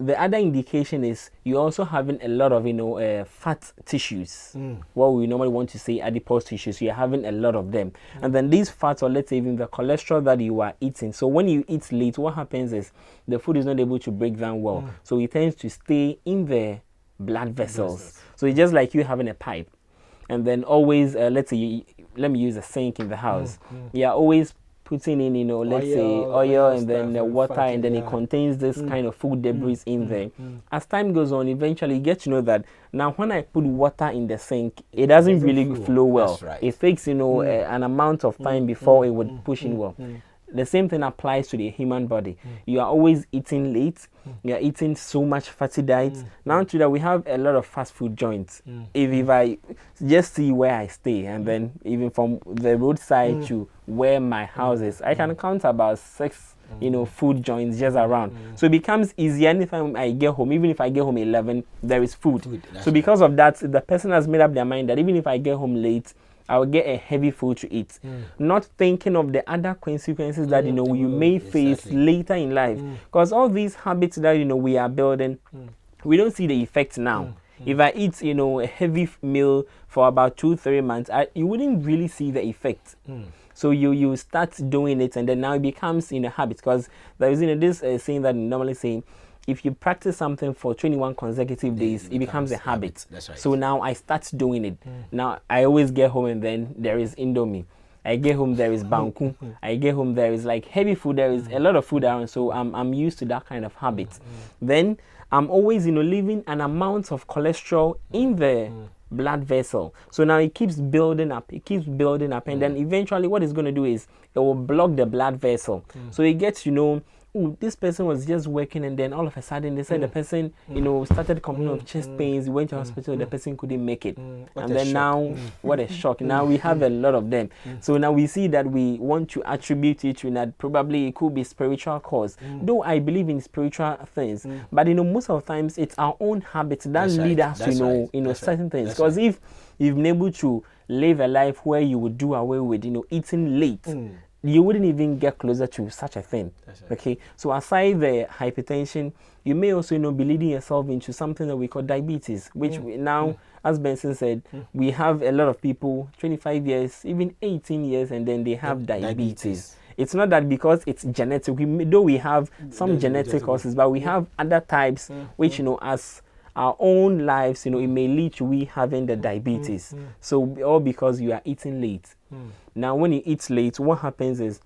the other indication is you're also having a lot of fat tissues. What we normally want to say adipose tissues. You're having a lot of them, and then these fats, or let's say even the cholesterol that you are eating. So when you eat late, what happens is the food is not able to break down well, so it tends to stay in the blood vessels. So it's just like you having a pipe, and then always let's say let me use a sink in the house. You're always putting in, let's say oil and then water, and then it contains this kind of food debris in there. As time goes on, eventually you get to know that now when I put water in the sink, it doesn't really flow well. That's right. It takes, an amount of time before it would push in well. The same thing applies to the human body. You are always eating late. You are eating so much fatty diets. Now to that, we have a lot of fast food joints. If I just see where I stay, and then even from the roadside to where my house is, I can count about 6 food joints just around. So it becomes easier anytime I get home. Even if I get home 11, there is food. So because of that, the person has made up their mind that even if I get home late, I will get a heavy food to eat, not thinking of the other consequences that you may face later in life. Because all these habits that we are building, we don't see the effect now. If I eat a heavy meal for about 2-3 months, you wouldn't really see the effect. So you start doing it, and then now it becomes habit. Because there is this saying that normally saying, if you practice something for 21 consecutive days, it becomes a habit. That's right. So now I start doing it. Now I always get home, and then there is Indomie. I get home, there is banku. I get home, there is like heavy food. There is a lot of food around. So I'm used to that kind of habit. Then I'm always leaving an amount of cholesterol in the blood vessel. So now it keeps building up. It keeps building up, and then eventually what it's going to do is it will block the blood vessel. So it gets oh, this person was just working, and then all of a sudden they said the person, started complaining of chest pains. Went to hospital, the person couldn't make it, and then now, what a shock! Now we have a lot of them. So now we see that we want to attribute it to that probably it could be spiritual cause. Though I believe in spiritual things, but most of the times it's our own habits that lead us to certain things. Because if you've been able to live a life where you would do away with eating late, you wouldn't even get closer to such a thing. Right. Okay, so aside the hypertension, you may also be leading yourself into something that we call diabetes, which now, as Benson said, we have a lot of people 25 years, even 18 years, and then they have diabetes. It's not that because it's genetic. Though we have some genetic causes, but we have other types which as our own lives, it may lead to we having the diabetes. So all because you are eating late. Now, when you eat late, what happens is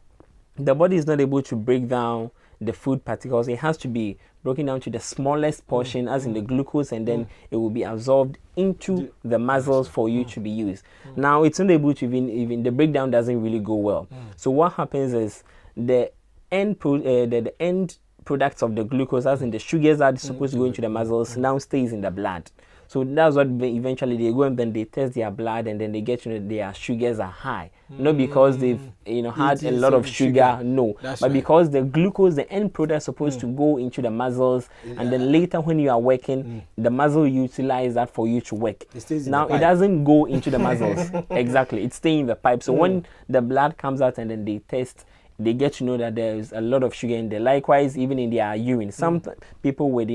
the body is not able to break down the food particles. It has to be broken down to the smallest portion, as in the glucose, and then it will be absorbed into the muscles for you to be used. Now, it's not able to even the breakdown doesn't really go well. So what happens is the end products of the glucose, as in the sugars that are supposed to go into the muscles, now stays in the blood. So that's what eventually they go, and then they test their blood, and then they get their sugars are high. Not because they've had a lot of sugar, no, but because the glucose, the end product, is supposed to go into the muscles, and then later when you are working, the muscle utilize that for you to work. Now it doesn't go into the muscles. Exactly, it's staying in the pipe. So when the blood comes out and then they test, they get to know that there is a lot of sugar in there. Likewise, even in their urine, some people with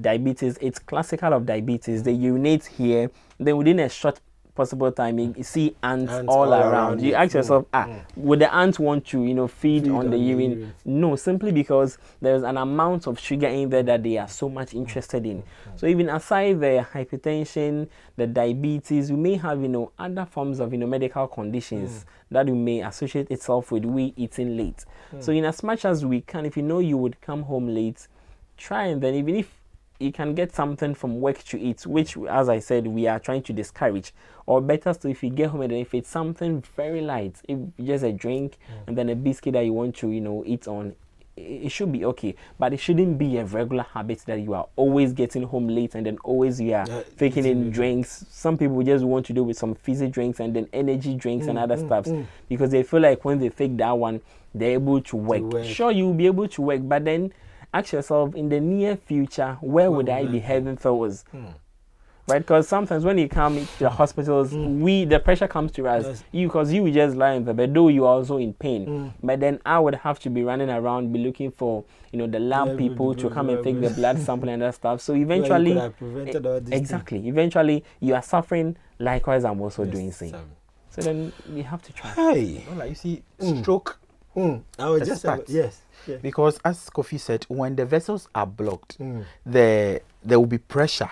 diabetes, it's classical of diabetes. They urinate here, then within a short possible time you see ants all around. You ask yourself, would the ants want to feed on the urine? No, simply because there's an amount of sugar in there that they are so much interested in. So even aside the hypertension, the diabetes, we may have other forms of medical conditions that we may associate itself with we eating late. So in as much as we can, if you would come home late, try, and then even if you can get something from work to eat, which, as I said, we are trying to discourage. Or better still, if you get home and if it's something very light, if just a drink and then a biscuit that you want to, eat on, it should be okay, but it shouldn't be a regular habit that you are always getting home late and then always you are taking in drinks. Some people just want to do with some fizzy drinks and then energy drinks and other stuffs because they feel like when they take that one, they're able to work. Sure, you'll be able to work, but then ask yourself, in the near future, where would I be heading towards? Right, because sometimes when you come to the hospitals, the pressure comes to us. Because you just lie in the bed, though you are also in pain. But then I would have to be running around, be looking for, the lab people to come and take the blood sample and that stuff. So eventually, eventually you are suffering. Likewise, I'm also doing same. So then you have to try. Hey, you see, stroke. I was just yes. Because as Kofi said, when the vessels are blocked, there will be pressure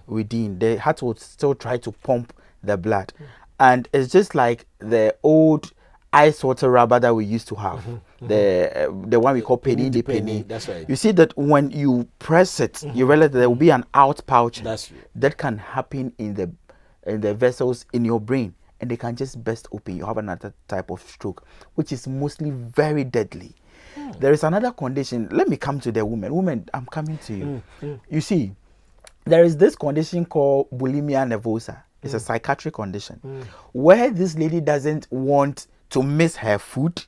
within. The heart will still try to pump the blood, and it's just like the old ice water rubber that we used to have, the one we call penny the penny. That's right. You see that when you press it, you realize that there will be an out pouch that can happen in the vessels in your brain, and they can just burst open. You have another type of stroke, which is mostly very deadly. There is another condition. Let me come to the woman. Woman, I'm coming to you. You see, there is this condition called bulimia nervosa. It's a psychiatric condition where this lady doesn't want to miss her food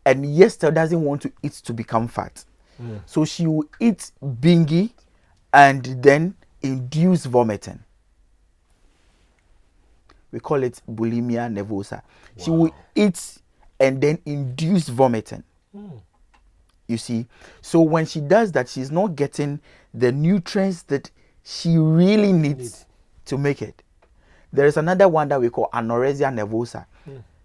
and yet still doesn't want to eat to become fat. So she will eat bingy and then induce vomiting. We call it bulimia nervosa. She will eat and then induce vomiting. You see, so when she does that, she's not getting the nutrients that she really needs to make it. There is another one that we call anorexia nervosa.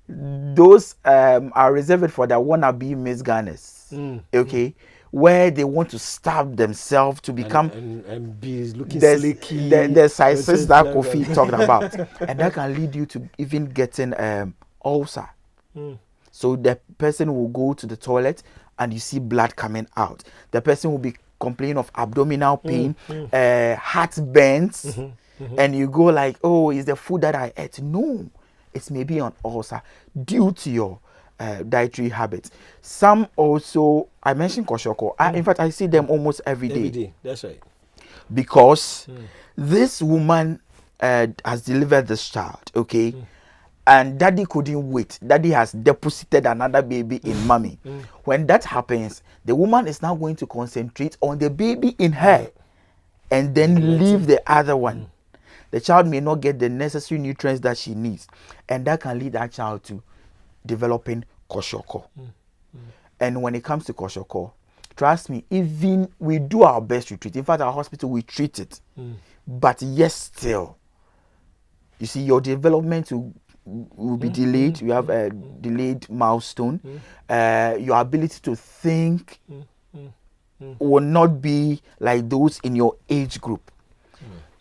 Those are reserved for the wannabe Miss Gunners, okay, where they want to starve themselves to become and be looking sleeky. The sizes that Kofi talked about, and that can lead you to even getting ulcer. So the person will go to the toilet and you see blood coming out. The person will be complaining of abdominal pain, heart burns, and you go like, oh, is the food that I ate? No, it's maybe an ulcer due to your dietary habits. Some also, I mentioned koshoko. In fact, I see them almost every day. Every day, that's right. Because this woman has delivered this child, okay? And daddy couldn't wait. Daddy has deposited another baby in mommy. When that happens, the woman is now going to concentrate on the baby in her and then leave the other one. The child may not get the necessary nutrients that she needs, and that can lead that child to developing koshoko. And when it comes to koshoko, trust me, even we do our best to treat. In fact, our hospital, we treat it. But yes, still, you see, your development will be delayed. You have a delayed milestone. Your ability to think will not be like those in your age group.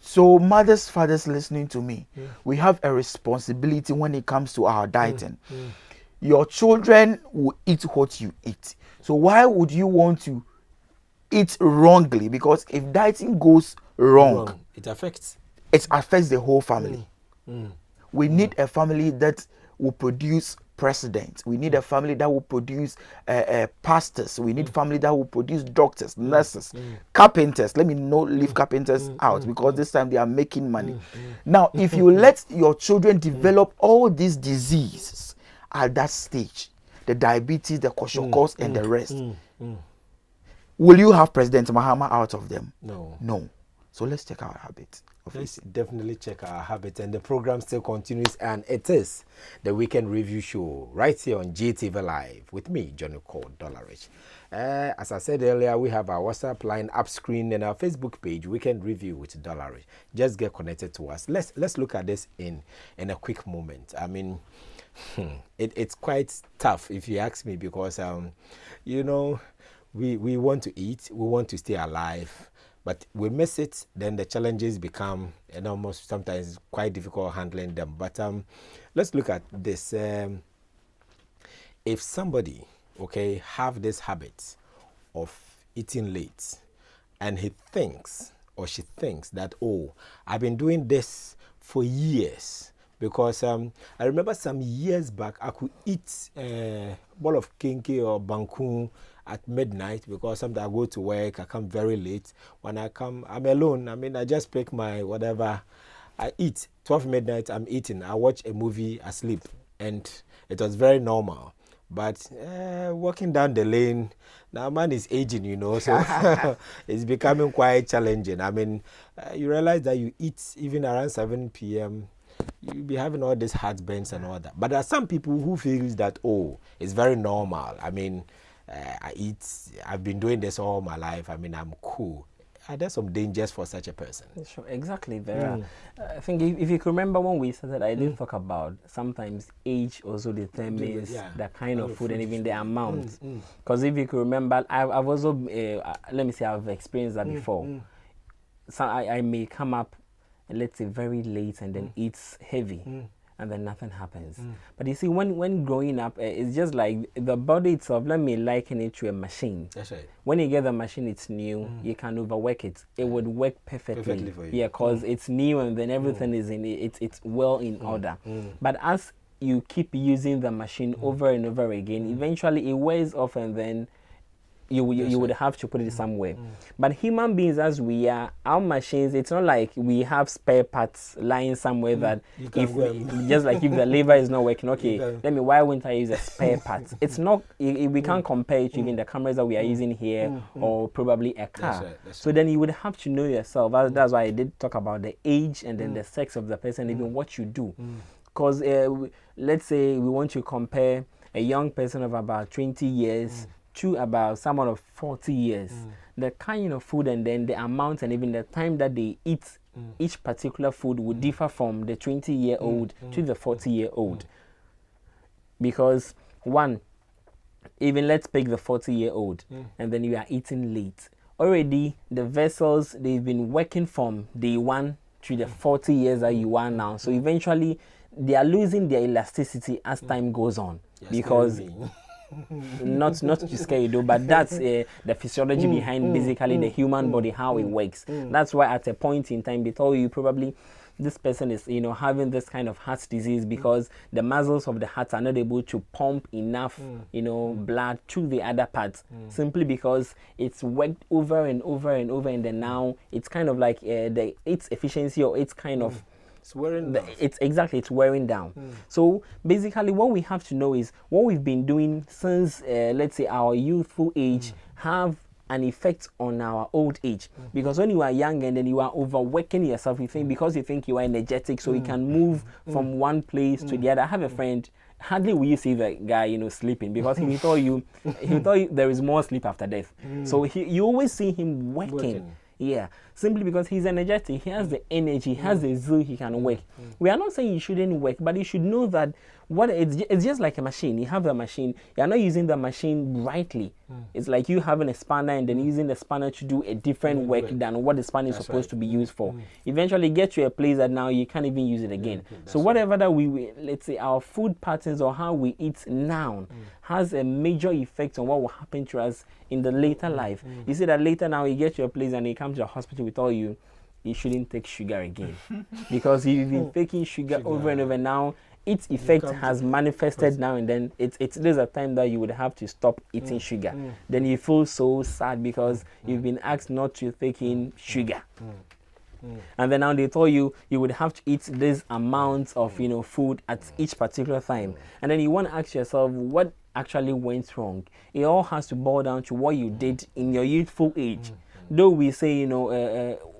So mothers, fathers listening to me, we have a responsibility when it comes to our dieting. Your children will eat what you eat. So why would you want to eat wrongly? Because if dieting goes wrong, it affects the whole family. We need a family that will produce presidents. We need a family that will produce pastors. We need family that will produce doctors, nurses, carpenters. Let me not leave carpenters out because this time they are making money. Now, if you let your children develop all these diseases at that stage, the diabetes, the kwashiorkors, and the rest, will you have President Mahama out of them? No. So let's check our habits. Let's definitely check our habits, and the program still continues, and it is the weekend review show right here on GTV Live with me, Johnny called Dollarich. As I said earlier, we have our WhatsApp line up screen and our Facebook page, Weekend Review with Dollarich. Just get connected to us. Let's look at this in a quick moment. I mean, it's quite tough if you ask me, because we want to eat, we want to stay alive. But we miss it, then the challenges become almost sometimes quite difficult handling them. But let's look at this. If somebody, have this habit of eating late, and he thinks or she thinks that, oh, I've been doing this for years. Because I remember some years back, I could eat a bowl of kinky or bankun at midnight because sometimes I go to work, I come very late. When I come, I'm alone. I mean, I just pick my whatever. I eat. 12 midnight, I'm eating. I watch a movie, I sleep. And it was very normal. But walking down the lane, now man is aging, you know, so it's becoming quite challenging. I mean, you realize that you eat even around 7 p.m., you'll be having all these heartburns and all that. But there are some people who feel that, oh, it's very normal. I mean, I've been doing this all my life. I mean, I'm cool. Are there some dangers for such a person? Sure, exactly. There are. I think if you can remember when we started, I did talk about sometimes age also determines the kind of food and even the amount. Because if you can remember, I've also, let me say, I've experienced that before. So I may come up, let's say, very late and then eat heavy. And then nothing happens. But you see, when growing up, it's just like the body itself, let me liken it to a machine. That's right. When you get the machine, it's new, you can overwork it. It would work perfectly for you. Yeah, because it's new and then everything is in it, it's well in order. But as you keep using the machine over and over again, eventually it wears off and then you would have to put it somewhere. But human beings as we are, our machines, it's not like we have spare parts lying somewhere that just like if the lever is not working, okay, why wouldn't I use a spare part? It's not, we can't compare it to even the cameras that we are using here or probably a car. So then you would have to know yourself. That's why I did talk about the age and then the sex of the person, even what you do. Because let's say we want to compare a young person of about 20 years to about someone of 40 years. The kind of food and then the amount and even the time that they eat each particular food would differ from the 20-year-old to the 40-year-old. Because one, even let's pick the 40-year-old and then you are eating late. Already the vessels, they've been working from day one to the 40 years that you are now. So eventually they are losing their elasticity as time goes on. Because not to scare you though, but that's the physiology behind basically the human body, how it works. That's why at a point in time they told you probably this person is having this kind of heart disease because the muscles of the heart are not able to pump enough blood to the other parts, simply because it's worked over and over and over, and then now it's kind of like its efficiency or its kind of it's wearing down. It's wearing down. So basically what we have to know is what we've been doing since let's say our youthful age have an effect on our old age. Because when you are young and then you are overworking yourself, because you think you are energetic, so you can move from one place to the other. I have a friend, hardly will you see the guy sleeping, because he thought you there is more sleep after death. So you always see him working. Yeah, simply because he's energetic, he has the energy, he has the zeal, he can work. We are not saying you shouldn't work, but you should know that it's just like a machine. You have a machine, you are not using the machine rightly. It's like you having a spanner and then using the spanner to do a different work than what the spanner is supposed to be used for. Eventually get to a place that now you can't even use it again. So whatever that let's say our food patterns or how we eat now has a major effect on what will happen to us in the later life. You see that later now you get to a place and you come to the hospital with all you shouldn't take sugar again. Because you've been taking sugar over and over. Now its effect has manifested now, and then there's a time that you would have to stop eating sugar. Then you feel so sad because you've been asked not to take in sugar. And then now they told you would have to eat this amount of food at each particular time. And then you want to ask yourself what actually went wrong. It all has to boil down to what you did in your youthful age. Though we say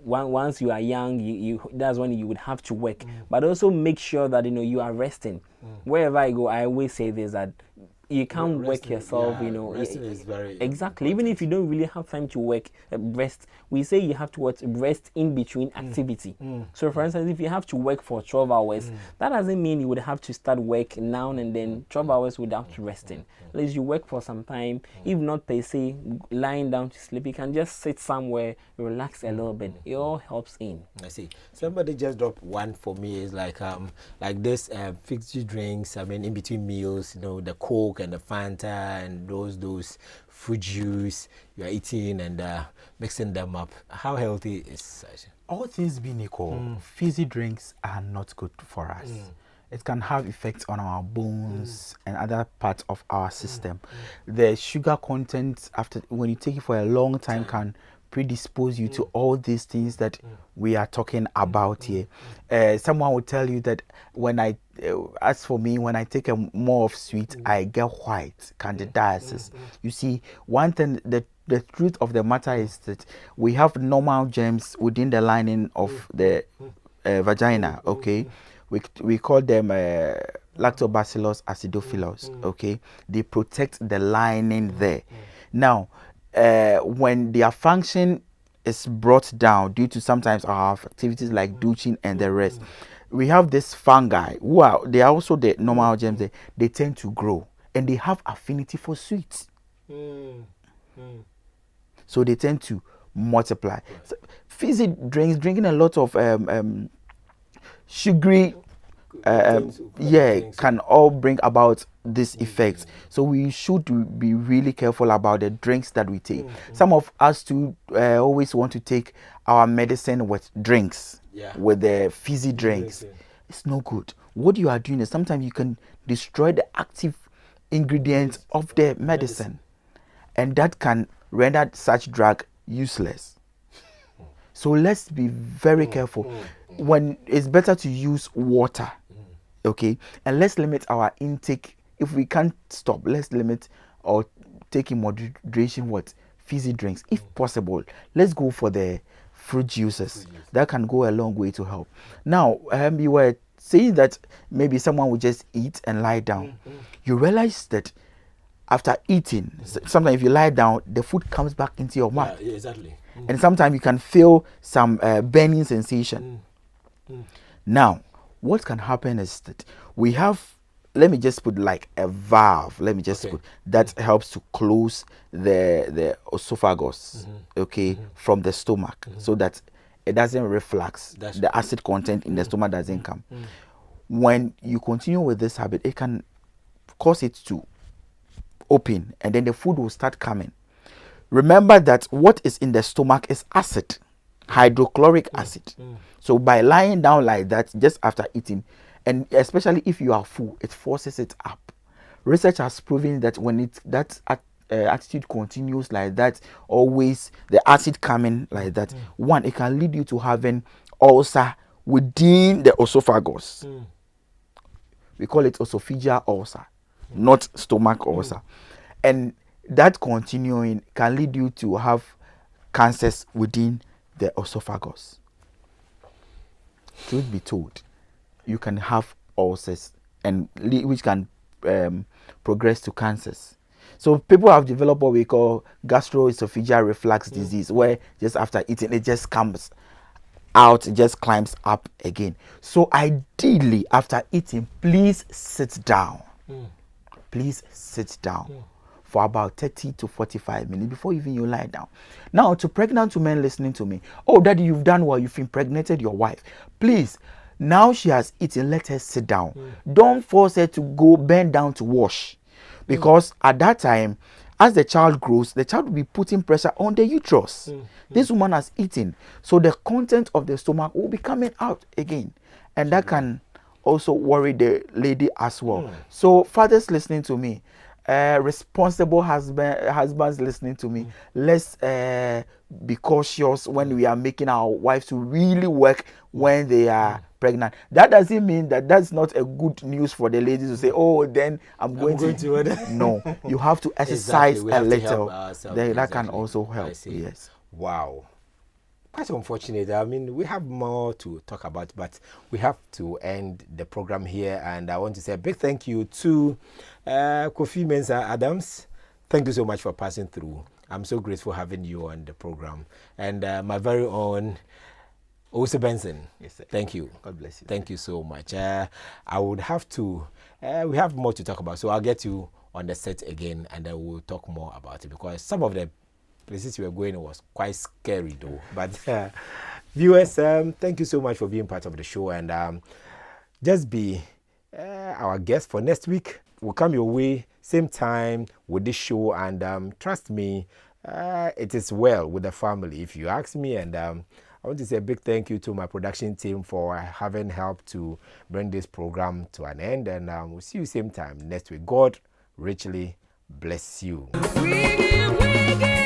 once you are young, that's when you would have to work, but also make sure that you are resting. Wherever I go, I always say this, that you can't work yourself, resting is very exactly important. Even if you don't really have time to work, rest. We say you have to rest in between activity. So for instance, if you have to work for 12 hours, that doesn't mean you would have to start work now and then 12 hours without resting. At least you work for some time, if not per se lying down to sleep, you can just sit somewhere, relax a little bit. It all helps in. I see. Somebody just dropped one for me. Is like this fixed drinks. I mean, in between meals, the Coke and the Fanta and those fruit juice you are eating and mixing them up. How healthy is such? All things being equal, fizzy drinks are not good for us. it can have effects on our bones and other parts of our system. The sugar content, after when you take it for a long time, can predispose you to all these things that we are talking about here. Someone will tell you that when as for me, when I take a more of sweet, I get white, candidiasis. You see, one thing, the truth of the matter is that we have normal germs within the lining of the vagina, okay? We call them lactobacillus acidophilus, okay? They protect the lining there. Now, when their function is brought down due to sometimes our activities like douching and the rest, we have this fungi who are, they are also the normal germs. They tend to grow and they have affinity for sweets. So they tend to multiply. So, fizzy drinks, drinking a lot of sugary can all bring about this effect. So we should be really careful about the drinks that we take. Some of us too always want to take our medicine with drinks, with the fizzy drinks. It's no good. What you are doing is sometimes you can destroy the active ingredients of the medicine, and that can render such drug useless. So let's be very careful. When it's better to use water, okay, and let's limit our intake. If we can't stop, let's limit or take in moderation what fizzy drinks. If possible, let's go for the fruit juices. That can go a long way to help. Now, you were saying that maybe someone would just eat and lie down. You realize that after eating, sometimes if you lie down, the food comes back into your mouth. Yeah, exactly. And sometimes you can feel some burning sensation. Now, what can happen is that we have, let me just put like a valve, let me just put, that helps to close the esophagus, okay, from the stomach, so that it doesn't reflux, the acid content in the stomach doesn't come. When you continue with this habit, it can cause it to open and then the food will start coming. Remember that what is in the stomach is acid, hydrochloric acid. So by lying down like that just after eating, and especially if you are full, it forces it up. Research has proven that when that attitude continues like that, always the acid coming like that, one, it can lead you to having ulcer within the esophagus. We call it esophageal ulcer, not stomach ulcer. And that continuing can lead you to have cancers within the esophagus. Truth be told, you can have ulcers and which can progress to cancers. So people have developed what we call gastroesophageal reflux disease, where just after eating it just comes out, it just climbs up again. So ideally after eating, please sit down. Please sit down for about 30 to 45 minutes before even you lie down. Now, to pregnant women listening to me, oh daddy, you've done well, you've impregnated your wife. Please, now she has eaten, let her sit down. Don't force her to go bend down to wash, because at that time, as the child grows, the child will be putting pressure on the uterus. This woman has eaten, so the content of the stomach will be coming out again, and that can also worry the lady as well. So fathers listening to me, responsible husbands listening to me, let's be cautious when we are making our wives to really work when they are pregnant. That doesn't mean that that's not a good news for the ladies to say, oh, then I'm going to no, you have to exercise a little. That can also help. Yes. Wow. Quite unfortunate. I mean, we have more to talk about, but we have to end the program here. And I want to say a big thank you to Kofi Mensah Adams. Thank you so much for passing through. I'm so grateful having you on the program. And my very own Ose Benson. Yes, sir. Thank you. God bless you. Thank you so much. I would have to, we have more to talk about. So I'll get you on the set again and then we'll talk more about it, because some of the places we were going was quite scary though. But viewers, thank you so much for being part of the show, and just be our guest for next week. We'll come your way same time with this show, and trust me, it is well with the family if you ask me, and I want to say a big thank you to my production team for having helped to bring this program to an end. And we'll see you same time next week. God richly bless you. Wiggy, wiggy.